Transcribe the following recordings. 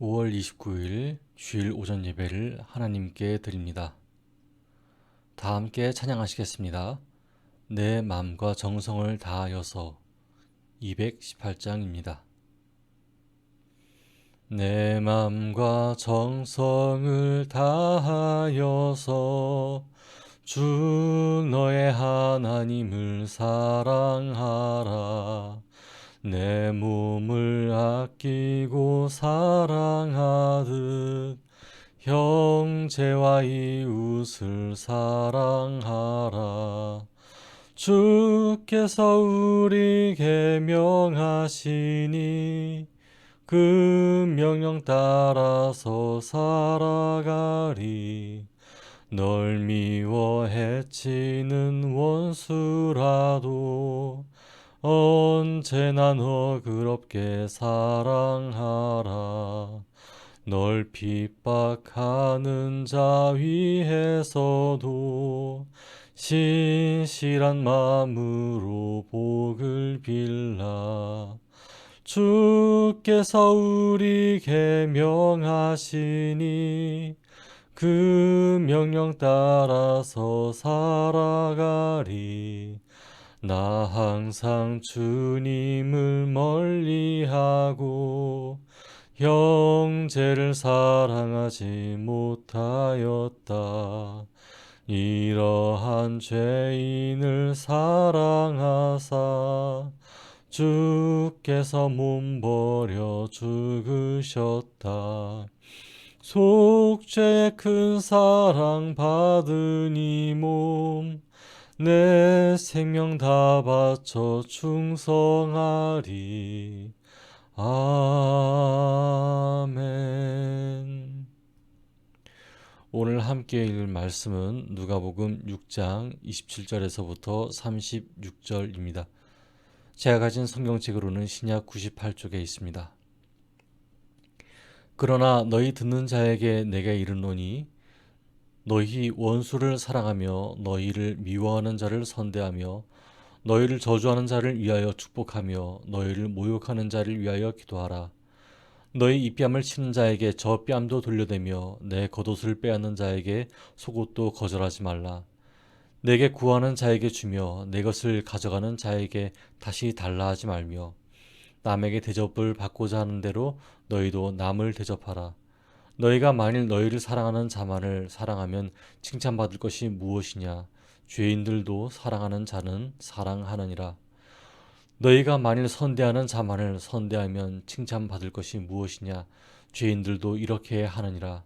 5월 29일 주일 오전 예배를 하나님께 드립니다. 다 함께 찬양하시겠습니다. 내 마음과 정성을 다하여서 218장입니다. 내 마음과 정성을 다하여서 주 너의 하나님을 사랑하라. 내 몸을 아끼고 사랑하듯 형제와 이웃을 사랑하라. 주께서 우리에게 명하시니 그 명령 따라서 살아가리. 널 미워 해치는 원수라도 언제나 너그럽게 사랑하라. 널 핍박하는 자 위에서도 신실한 마음으로 복을 빌라. 주께서 우리에게 명하시니 그 명령 따라서 살아가리. 나 항상 주님을 멀리하고 형제를 사랑하지 못하였다. 이러한 죄인을 사랑하사 주께서 몸버려 죽으셨다. 속죄의 큰 사랑 받은 이 몸 내 생명 다 바쳐 충성하리. 아멘. 오늘 함께 읽을 말씀은 누가복음 6장 27절에서부터 36절입니다. 제가 가진 성경책으로는 신약 98쪽에 있습니다. 그러나 너희 듣는 자에게 내가 이르노니 너희 원수를 사랑하며 너희를 미워하는 자를 선대하며 너희를 저주하는 자를 위하여 축복하며 너희를 모욕하는 자를 위하여 기도하라. 너희 입뺨을 치는 자에게 저 뺨도 돌려대며 내 겉옷을 빼앗는 자에게 속옷도 거절하지 말라. 내게 구하는 자에게 주며 내 것을 가져가는 자에게 다시 달라 하지 말며 남에게 대접을 받고자 하는 대로 너희도 남을 대접하라. 너희가 만일 너희를 사랑하는 자만을 사랑하면 칭찬받을 것이 무엇이냐? 죄인들도 사랑하는 자는 사랑하느니라. 너희가 만일 선대하는 자만을 선대하면 칭찬받을 것이 무엇이냐? 죄인들도 이렇게 하느니라.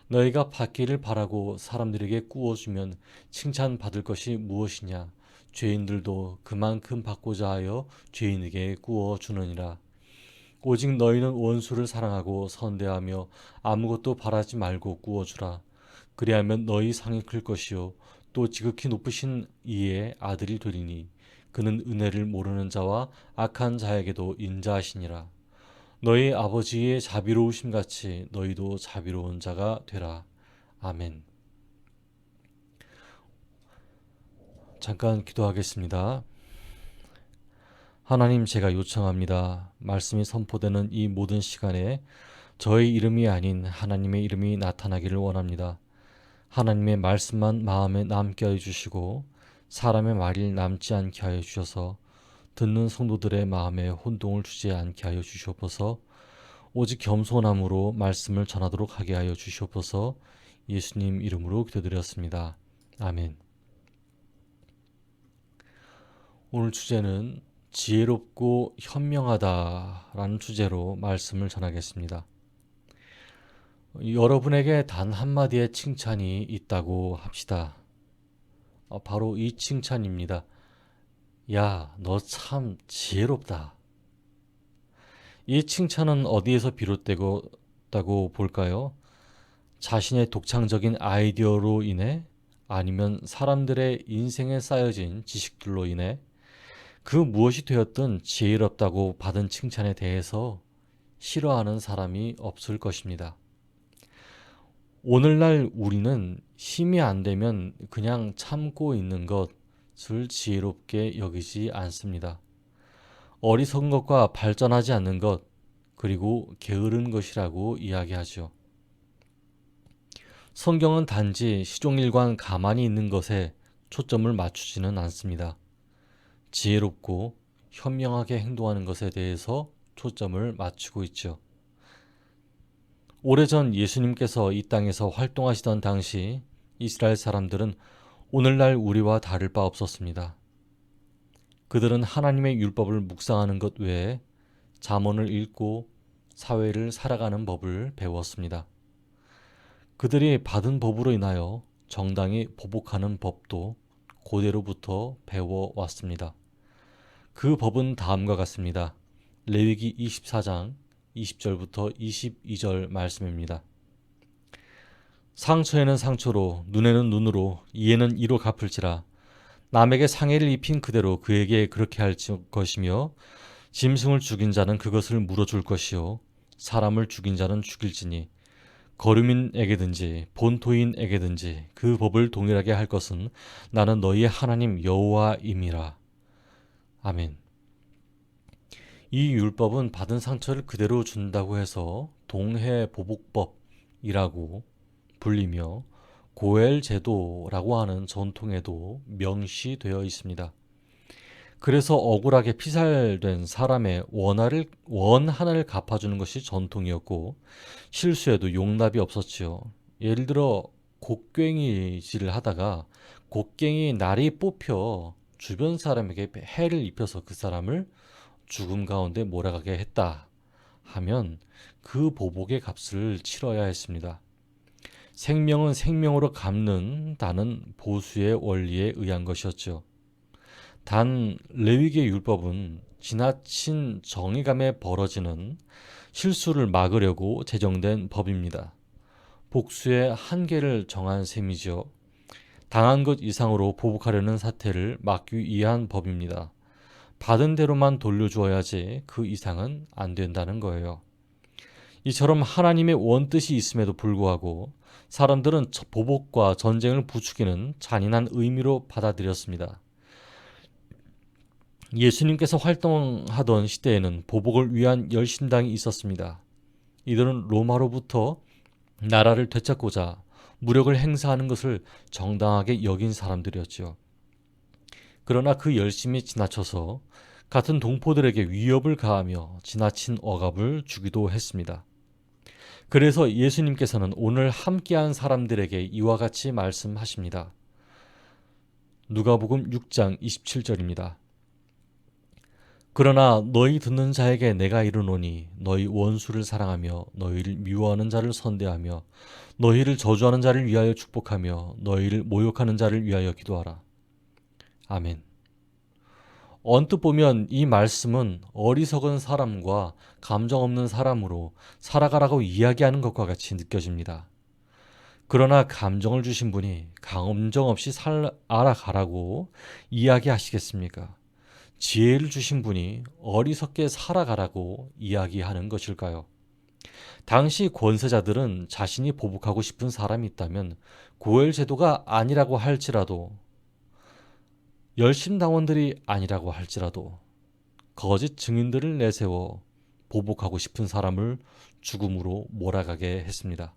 너희가 받기를 바라고 사람들에게 꾸어주면 칭찬받을 것이 무엇이냐? 죄인들도 그만큼 받고자 하여 죄인에게 꾸어주느니라. 오직 너희는 원수를 사랑하고 선대하며 아무것도 바라지 말고 꾸어주라. 그리하면 너희 상이 클 것이요 또 지극히 높으신 이의 아들이 되리니 그는 은혜를 모르는 자와 악한 자에게도 인자하시니라. 너희 아버지의 자비로우심 같이 너희도 자비로운 자가 되라. 아멘. 잠깐 기도하겠습니다. 하나님, 제가 요청합니다. 말씀이 선포되는 이 모든 시간에 저의 이름이 아닌 하나님의 이름이 나타나기를 원합니다. 하나님의 말씀만 마음에 남게 하여 주시고 사람의 말이 남지 않게 하여 주셔서 듣는 성도들의 마음에 혼동을 주지 않게 하여 주시옵소서. 오직 겸손함으로 말씀을 전하도록 하게 하여 주시옵소서. 예수님 이름으로 기도드렸습니다. 아멘. 오늘 주제는 지혜롭고 현명하다라는 주제로 말씀을 전하겠습니다. 여러분에게 단 한마디의 칭찬이 있다고 합시다. 바로 이 칭찬입니다. 야, 너 참 지혜롭다. 이 칭찬은 어디에서 비롯되고 볼까요? 자신의 독창적인 아이디어로 인해 아니면 사람들의 인생에 쌓여진 지식들로 인해 그 무엇이 되었든 지혜롭다고 받은 칭찬에 대해서 싫어하는 사람이 없을 것입니다. 오늘날 우리는 힘이 안 되면 그냥 참고 있는 것을 지혜롭게 여기지 않습니다. 어리석은 것과 발전하지 않는 것, 그리고 게으른 것이라고 이야기하죠. 성경은 단지 시종일관 가만히 있는 것에 초점을 맞추지는 않습니다. 지혜롭고 현명하게 행동하는 것에 대해서 초점을 맞추고 있죠. 오래전 예수님께서 이 땅에서 활동하시던 당시 이스라엘 사람들은 오늘날 우리와 다를 바 없었습니다. 그들은 하나님의 율법을 묵상하는 것 외에 잠언을 읽고 사회를 살아가는 법을 배웠습니다. 그들이 받은 법으로 인하여 정당히 보복하는 법도 고대로부터 배워왔습니다. 그 법은 다음과 같습니다. 레위기 24장 20절부터 22절 말씀입니다. 상처에는 상처로, 눈에는 눈으로, 이에는 이로 갚을지라. 남에게 상해를 입힌 그대로 그에게 그렇게 할 것이며, 짐승을 죽인 자는 그것을 물어줄 것이요, 사람을 죽인 자는 죽일지니, 거류민에게든지 본토인에게든지 그 법을 동일하게 할 것은 나는 너희의 하나님 여호와임이라. 아멘. 이 율법은 받은 상처를 그대로 준다고 해서 동해보복법이라고 불리며 고엘 제도라고 하는 전통에도 명시되어 있습니다. 그래서 억울하게 피살된 사람의 원 하나를 갚아주는 것이 전통이었고, 실수에도 용납이 없었지요. 예를 들어 곡괭이질을 하다가 곡괭이 날이 뽑혀 주변 사람에게 해를 입혀서 그 사람을 죽음 가운데 몰아가게 했다 하면 그 보복의 값을 치러야 했습니다. 생명은 생명으로 갚는다는 보수의 원리에 의한 것이었죠. 단 레위기의 율법은 지나친 정의감에 벌어지는 실수를 막으려고 제정된 법입니다. 복수의 한계를 정한 셈이죠. 당한 것 이상으로 보복하려는 사태를 막기 위한 법입니다. 받은 대로만 돌려주어야지 그 이상은 안 된다는 거예요. 이처럼 하나님의 원뜻이 있음에도 불구하고 사람들은 보복과 전쟁을 부추기는 잔인한 의미로 받아들였습니다. 예수님께서 활동하던 시대에는 보복을 위한 열심당이 있었습니다. 이들은 로마로부터 나라를 되찾고자 무력을 행사하는 것을 정당하게 여긴 사람들이었죠. 그러나 그 열심이 지나쳐서 같은 동포들에게 위협을 가하며 지나친 억압을 주기도 했습니다. 그래서 예수님께서는 오늘 함께한 사람들에게 이와 같이 말씀하십니다. 누가복음 6장 27절입니다. 그러나 너희 듣는 자에게 내가 이르노니 너희 원수를 사랑하며 너희를 미워하는 자를 선대하며 너희를 저주하는 자를 위하여 축복하며 너희를 모욕하는 자를 위하여 기도하라. 아멘. 언뜻 보면 이 말씀은 어리석은 사람과 감정 없는 사람으로 살아가라고 이야기하는 것과 같이 느껴집니다. 그러나 감정을 주신 분이 감정 없이 알아가라고 이야기하시겠습니까? 지혜를 주신 분이 어리석게 살아가라고 이야기하는 것일까요? 당시 권세자들은 자신이 보복하고 싶은 사람이 있다면 고엘 제도가 아니라고 할지라도, 열심당원들이 아니라고 할지라도 거짓 증인들을 내세워 보복하고 싶은 사람을 죽음으로 몰아가게 했습니다.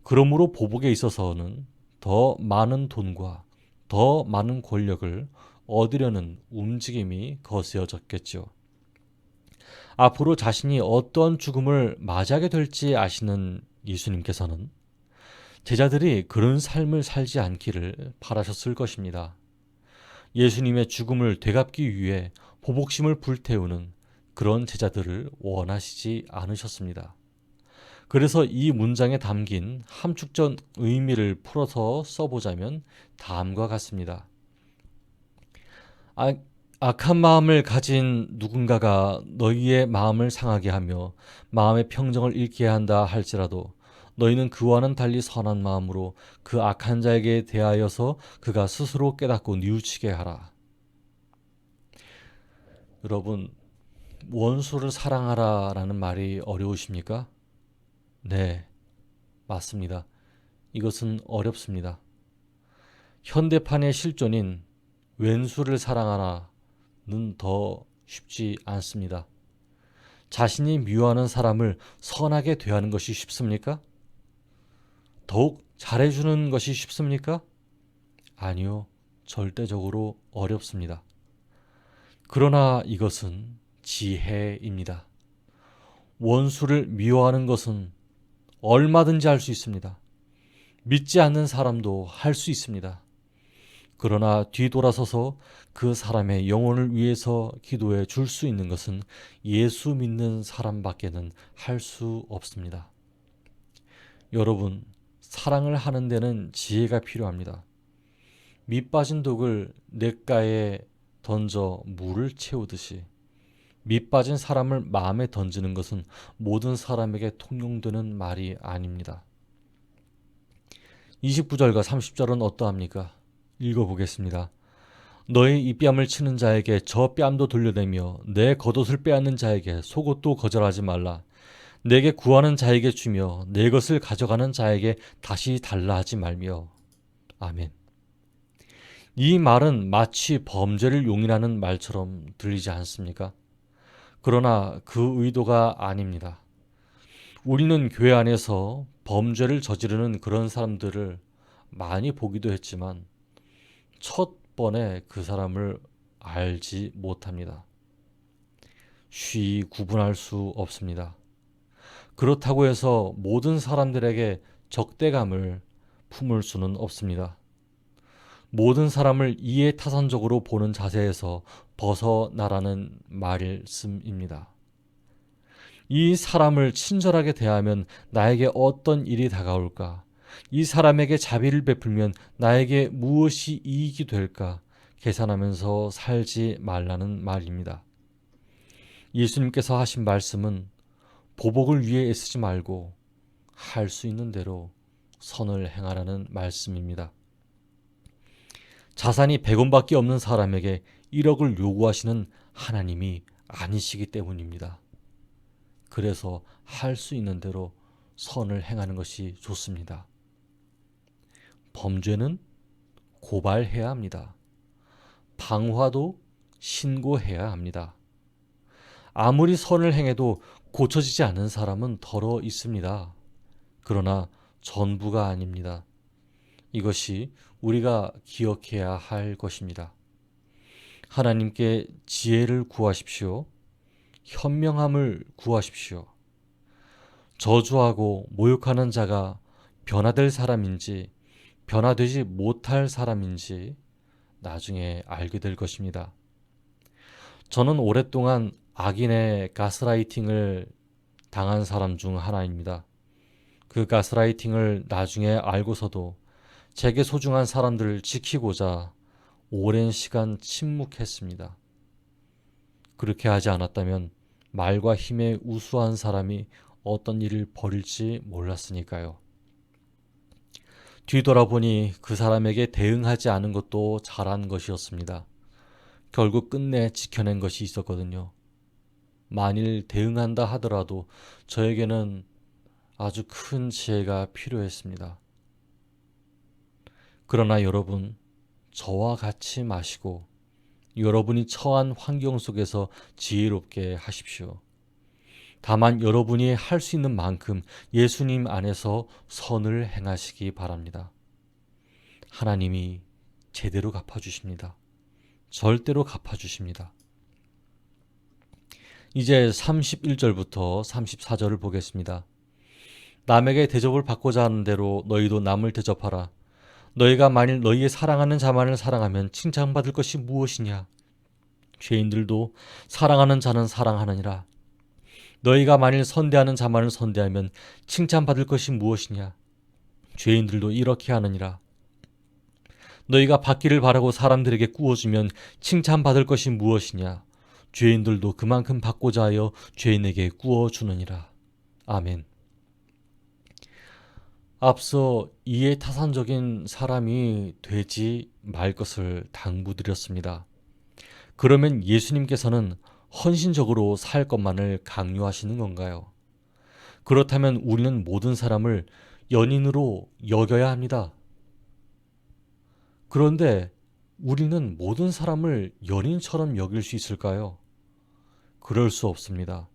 그러므로 보복에 있어서는 더 많은 돈과 더 많은 권력을 얻으려는 움직임이 거세어졌겠죠. 앞으로 자신이 어떤 죽음을 맞이하게 될지 아시는 예수님께서는 제자들이 그런 삶을 살지 않기를 바라셨을 것입니다. 예수님의 죽음을 되갚기 위해 보복심을 불태우는 그런 제자들을 원하시지 않으셨습니다. 그래서 이 문장에 담긴 함축적 의미를 풀어서 써보자면 다음과 같습니다. 악한 마음을 가진 누군가가 너희의 마음을 상하게 하며 마음의 평정을 잃게 한다 할지라도 너희는 그와는 달리 선한 마음으로 그 악한 자에게 대하여서 그가 스스로 깨닫고 뉘우치게 하라. 여러분, 원수를 사랑하라 라는 말이 어려우십니까? 네, 맞습니다. 이것은 어렵습니다. 현대판의 실존인 왼수를 사랑하라는 더 쉽지 않습니다. 자신이 미워하는 사람을 선하게 대하는 것이 쉽습니까? 더욱 잘해주는 것이 쉽습니까? 아니요, 절대적으로 어렵습니다. 그러나 이것은 지혜입니다. 원수를 미워하는 것은 얼마든지 할 수 있습니다. 믿지 않는 사람도 할 수 있습니다. 그러나 뒤돌아서서 그 사람의 영혼을 위해서 기도해 줄 수 있는 것은 예수 믿는 사람밖에는 할 수 없습니다. 여러분, 사랑을 하는 데는 지혜가 필요합니다. 밑 빠진 독을 냇가에 던져 물을 채우듯이 밑 빠진 사람을 마음에 던지는 것은 모든 사람에게 통용되는 말이 아닙니다. 29절과 30절은 어떠합니까? 읽어보겠습니다. 너의 입뺨을 치는 자에게 저 뺨도 돌려대며 내 겉옷을 빼앗는 자에게 속옷도 거절하지 말라. 내게 구하는 자에게 주며 내 것을 가져가는 자에게 다시 달라 하지 말며. 아멘. 이 말은 마치 범죄를 용인하는 말처럼 들리지 않습니까? 그러나 그 의도가 아닙니다. 우리는 교회 안에서 범죄를 저지르는 그런 사람들을 많이 보기도 했지만 첫 번에 그 사람을 알지 못합니다. 쉬이 구분할 수 없습니다. 그렇다고 해서 모든 사람들에게 적대감을 품을 수는 없습니다. 모든 사람을 이해타산적으로 보는 자세에서 벗어나라는 말씀입니다. 이 사람을 친절하게 대하면 나에게 어떤 일이 다가올까? 이 사람에게 자비를 베풀면 나에게 무엇이 이익이 될까? 계산하면서 살지 말라는 말입니다. 예수님께서 하신 말씀은 보복을 위해 애쓰지 말고 할 수 있는 대로 선을 행하라는 말씀입니다. 자산이 100원밖에 없는 사람에게 1억을 요구하시는 하나님이 아니시기 때문입니다. 그래서 할 수 있는 대로 선을 행하는 것이 좋습니다. 범죄는 고발해야 합니다. 방화도 신고해야 합니다. 아무리 선을 행해도 고쳐지지 않는 사람은 더러 있습니다. 그러나 전부가 아닙니다. 이것이 우리가 기억해야 할 것입니다. 하나님께 지혜를 구하십시오. 현명함을 구하십시오. 저주하고 모욕하는 자가 변화될 사람인지 변화되지 못할 사람인지 나중에 알게 될 것입니다. 저는 오랫동안 악인의 가스라이팅을 당한 사람 중 하나입니다. 그 가스라이팅을 나중에 알고서도 제게 소중한 사람들을 지키고자 오랜 시간 침묵했습니다. 그렇게 하지 않았다면 말과 힘에 우수한 사람이 어떤 일을 벌일지 몰랐으니까요. 뒤돌아보니 그 사람에게 대응하지 않은 것도 잘한 것이었습니다. 결국 끝내 지켜낸 것이 있었거든요. 만일 대응한다 하더라도 저에게는 아주 큰 지혜가 필요했습니다. 그러나 여러분, 저와 같이 마시고 여러분이 처한 환경 속에서 지혜롭게 하십시오. 다만 여러분이 할 수 있는 만큼 예수님 안에서 선을 행하시기 바랍니다. 하나님이 제대로 갚아주십니다. 절대로 갚아주십니다. 이제 31절부터 34절을 보겠습니다. 남에게 대접을 받고자 하는 대로 너희도 남을 대접하라. 너희가 만일 너희의 사랑하는 자만을 사랑하면 칭찬받을 것이 무엇이냐? 죄인들도 사랑하는 자는 사랑하느니라. 너희가 만일 선대하는 자만을 선대하면 칭찬받을 것이 무엇이냐? 죄인들도 이렇게 하느니라. 너희가 받기를 바라고 사람들에게 꾸어주면 칭찬받을 것이 무엇이냐? 죄인들도 그만큼 받고자 하여 죄인에게 꾸어주느니라. 아멘. 앞서 이해타산적인 사람이 되지 말 것을 당부드렸습니다. 그러면 예수님께서는 헌신적으로 살 것만을 강요하시는 건가요? 그렇다면 우리는 모든 사람을 연인으로 여겨야 합니다. 그런데 우리는 모든 사람을 연인처럼 여길 수 있을까요? 그럴 수 없습니다.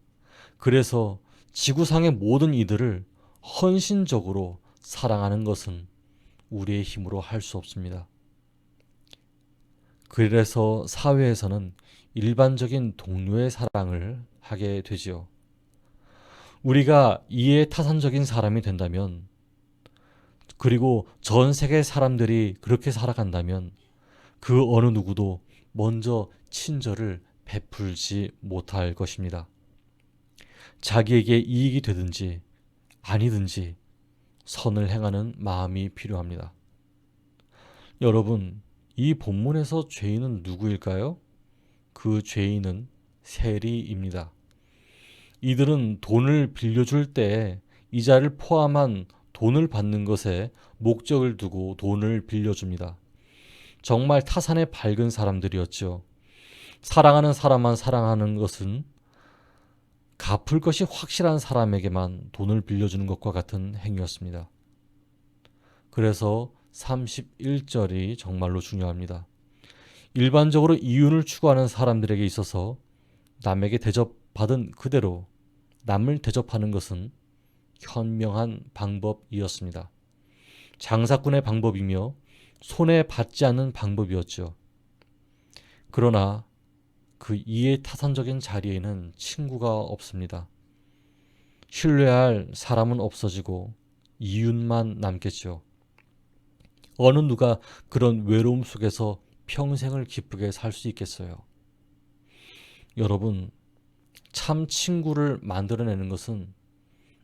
그래서 지구상의 모든 이들을 헌신적으로 사랑하는 것은 우리의 힘으로 할 수 없습니다. 그래서 사회에서는 일반적인 동료의 사랑을 하게 되지요. 우리가 이해타산적인 사람이 된다면, 그리고 전 세계 사람들이 그렇게 살아간다면 그 어느 누구도 먼저 친절을 베풀지 못할 것입니다. 자기에게 이익이 되든지 아니든지 선을 행하는 마음이 필요합니다. 여러분, 이 본문에서 죄인은 누구일까요? 그 죄인은 세리입니다. 이들은 돈을 빌려줄 때 이자를 포함한 돈을 받는 것에 목적을 두고 돈을 빌려줍니다. 정말 타산에 밝은 사람들이었죠. 사랑하는 사람만 사랑하는 것은 갚을 것이 확실한 사람에게만 돈을 빌려주는 것과 같은 행위였습니다. 그래서 31절이 정말로 중요합니다. 일반적으로 이윤을 추구하는 사람들에게 있어서 남에게 대접받은 그대로 남을 대접하는 것은 현명한 방법이었습니다. 장사꾼의 방법이며 손해받지 않는 방법이었죠. 그러나 그 이해타산적인 자리에는 친구가 없습니다. 신뢰할 사람은 없어지고 이윤만 남겠죠. 어느 누가 그런 외로움 속에서 평생을 기쁘게 살 수 있겠어요. 여러분, 참 친구를 만들어내는 것은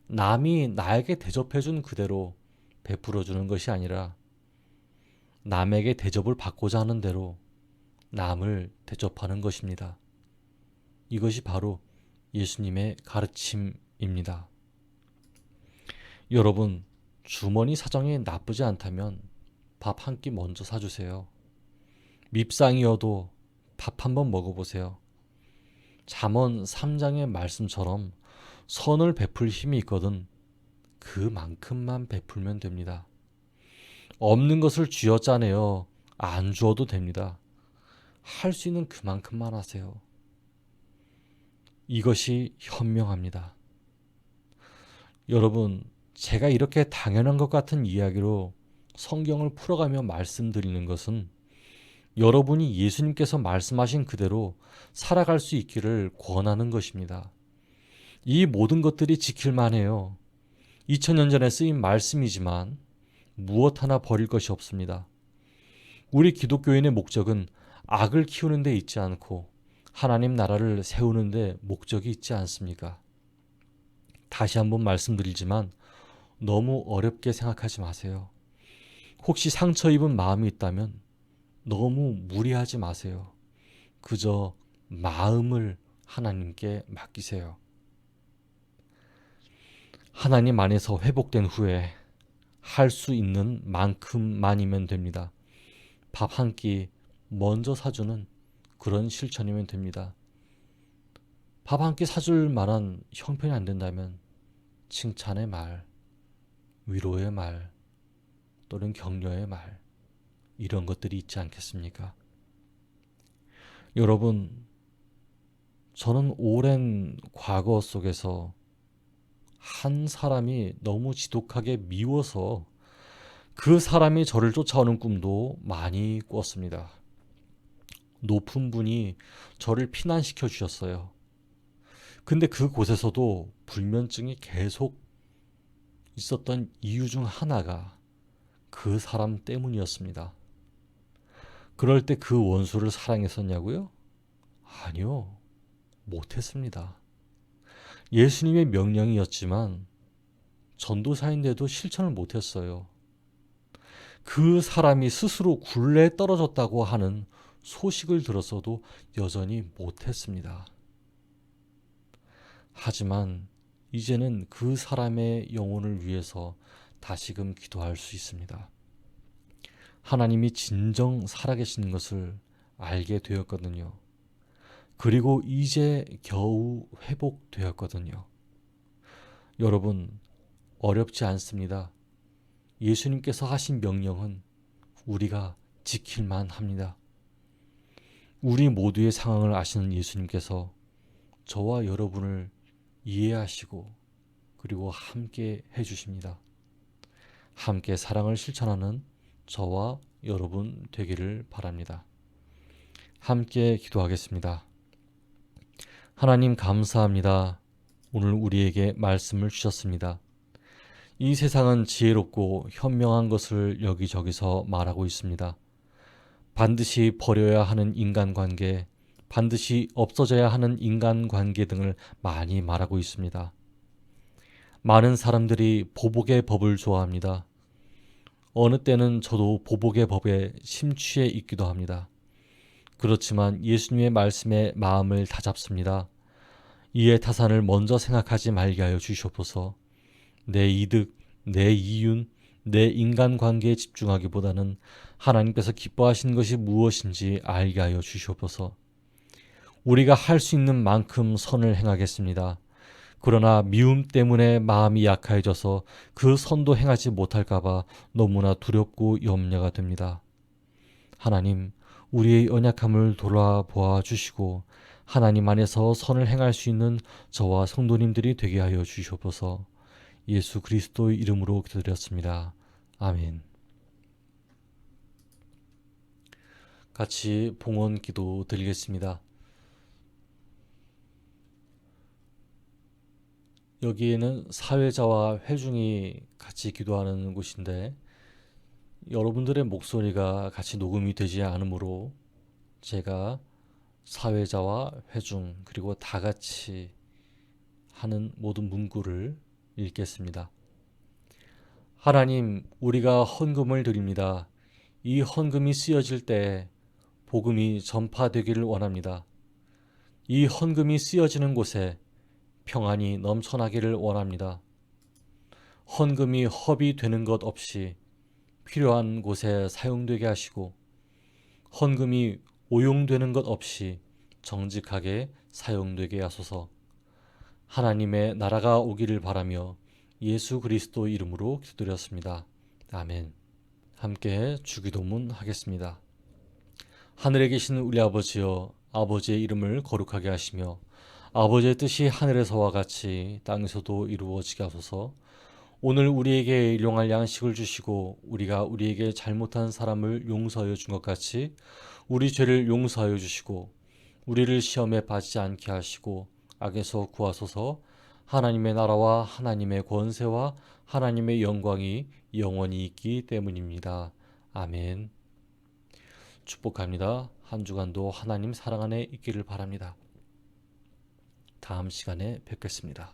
남이 나에게 대접해준 그대로 베풀어주는 것이 아니라 남에게 대접을 받고자 하는 대로 남을 대접하는 것입니다. 이것이 바로 예수님의 가르침입니다. 여러분, 주머니 사정이 나쁘지 않다면 밥 한 끼 먼저 사주세요. 밉상이어도 밥 한번 먹어보세요. 잠언 3장의 말씀처럼 선을 베풀 힘이 있거든 그만큼만 베풀면 됩니다. 없는 것을 쥐어짜내어 안 주어도 됩니다. 할 수 있는 그만큼만 하세요. 이것이 현명합니다. 여러분, 제가 이렇게 당연한 것 같은 이야기로 성경을 풀어가며 말씀드리는 것은 여러분이 예수님께서 말씀하신 그대로 살아갈 수 있기를 권하는 것입니다. 이 모든 것들이 지킬만 해요. 2000년 전에 쓰인 말씀이지만 무엇 하나 버릴 것이 없습니다. 우리 기독교인의 목적은 악을 키우는 데 있지 않고 하나님 나라를 세우는 데 목적이 있지 않습니까? 다시 한번 말씀드리지만 너무 어렵게 생각하지 마세요. 혹시 상처 입은 마음이 있다면 너무 무리하지 마세요. 그저 마음을 하나님께 맡기세요. 하나님 안에서 회복된 후에 할 수 있는 만큼만이면 됩니다. 밥 한 끼 먼저 사주는 그런 실천이면 됩니다. 밥 한 끼 사줄 만한 형편이 안 된다면 칭찬의 말, 위로의 말, 또는 격려의 말, 이런 것들이 있지 않겠습니까? 여러분, 저는 오랜 과거 속에서 한 사람이 너무 지독하게 미워서 그 사람이 저를 쫓아오는 꿈도 많이 꿨습니다. 높은 분이 저를 피난시켜 주셨어요. 근데 그곳에서도 불면증이 계속 있었던 이유 중 하나가 그 사람 때문이었습니다. 그럴 때 그 원수를 사랑했었냐고요? 아니요, 못했습니다. 예수님의 명령이었지만 전도사인데도 실천을 못했어요. 그 사람이 스스로 굴레에 떨어졌다고 하는 소식을 들었어도 여전히 못했습니다. 하지만 이제는 그 사람의 영혼을 위해서 다시금 기도할 수 있습니다. 하나님이 진정 살아계시는 것을 알게 되었거든요. 그리고 이제 겨우 회복되었거든요. 여러분, 어렵지 않습니다. 예수님께서 하신 명령은 우리가 지킬만 합니다. 우리 모두의 상황을 아시는 예수님께서 저와 여러분을 이해하시고 그리고 함께 해주십니다. 함께 사랑을 실천하는 저와 여러분 되기를 바랍니다. 함께 기도하겠습니다. 하나님 감사합니다. 오늘 우리에게 말씀을 주셨습니다. 이 세상은 지혜롭고 현명한 것을 여기저기서 말하고 있습니다. 반드시 버려야 하는 인간관계, 반드시 없어져야 하는 인간관계 등을 많이 말하고 있습니다. 많은 사람들이 보복의 법을 좋아합니다. 어느 때는 저도 보복의 법에 심취해 있기도 합니다. 그렇지만 예수님의 말씀에 마음을 다잡습니다. 이해 타산을 먼저 생각하지 말게 하여 주시옵소서. 내 이득, 내 이윤, 내 인간관계에 집중하기보다는 하나님께서 기뻐하시는 것이 무엇인지 알게 하여 주시옵소서. 우리가 할 수 있는 만큼 선을 행하겠습니다. 그러나 미움 때문에 마음이 약해져서 그 선도 행하지 못할까 봐 너무나 두렵고 염려가 됩니다. 하나님, 우리의 연약함을 돌아보아 주시고 하나님 안에서 선을 행할 수 있는 저와 성도님들이 되게 하여 주시옵소서. 예수 그리스도의 이름으로 기도드렸습니다. 아멘. 같이 봉헌 기도 드리겠습니다. 여기에는 사회자와 회중이 같이 기도하는 곳인데 여러분들의 목소리가 같이 녹음이 되지 않으므로 제가 사회자와 회중 그리고 다 같이 하는 모든 문구를 읽겠습니다. 하나님, 우리가 헌금을 드립니다. 이 헌금이 쓰여질 때 복음이 전파되기를 원합니다. 이 헌금이 쓰여지는 곳에 평안이 넘쳐나기를 원합니다. 헌금이 허비되는 것 없이 필요한 곳에 사용되게 하시고 헌금이 오용되는 것 없이 정직하게 사용되게 하소서. 하나님의 나라가 오기를 바라며 예수 그리스도 이름으로 기도드렸습니다. 아멘. 함께 주기도문 하겠습니다. 하늘에 계신 우리 아버지여, 아버지의 이름을 거룩하게 하시며 아버지의 뜻이 하늘에서와 같이 땅에서도 이루어지게 하소서. 오늘 우리에게 일용할 양식을 주시고 우리가 우리에게 잘못한 사람을 용서하여 준 것 같이 우리 죄를 용서하여 주시고 우리를 시험에 빠지지 않게 하시고 악에서 구하소서. 하나님의 나라와 하나님의 권세와 하나님의 영광이 영원히 있기 때문입니다. 아멘. 축복합니다. 한 주간도 하나님 사랑 안에 있기를 바랍니다. 다음 시간에 뵙겠습니다.